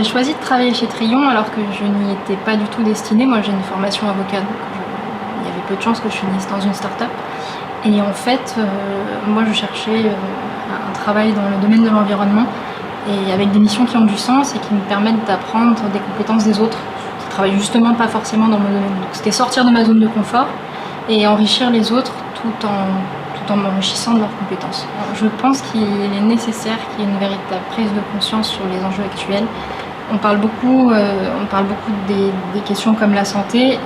J'ai choisi de travailler chez Trion alors que je n'y étais pas du tout destinée. Moi, j'ai une formation avocat, donc il y avait peu de chances que je finisse dans une start-up. Et en fait, moi, je cherchais un travail dans le domaine de l'environnement et avec des missions qui ont du sens et qui me permettent d'apprendre des compétences des autres qui travaillent justement pas forcément dans mon domaine. Donc, c'était sortir de ma zone de confort et enrichir les autres tout en m'enrichissant de leurs compétences. Alors, je pense qu'il est nécessaire qu'il y ait une véritable prise de conscience sur les enjeux actuels. On parle beaucoup des questions comme la santé, et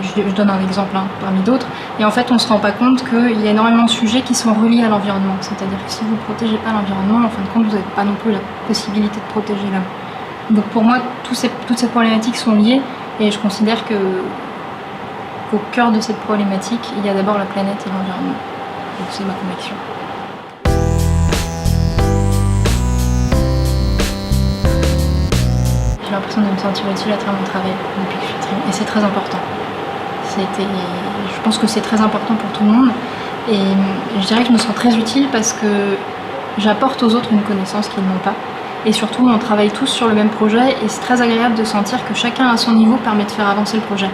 je donne un exemple parmi d'autres, et en fait on ne se rend pas compte qu'il y a énormément de sujets qui sont reliés à l'environnement, c'est-à-dire que si vous ne protégez pas l'environnement, en fin de compte vous n'avez pas non plus la possibilité de protéger l'homme. Donc pour moi toutes ces problématiques sont liées, et je considère qu'au cœur de cette problématique il y a d'abord la planète et l'environnement. Donc c'est ma conviction. J'ai l'impression de me sentir utile à travers mon travail depuis que je suis Trion, et c'est très important. Je pense que c'est très important pour tout le monde, et je dirais que je me sens très utile parce que j'apporte aux autres une connaissance qu'ils n'ont pas, et surtout on travaille tous sur le même projet et c'est très agréable de sentir que chacun à son niveau permet de faire avancer le projet.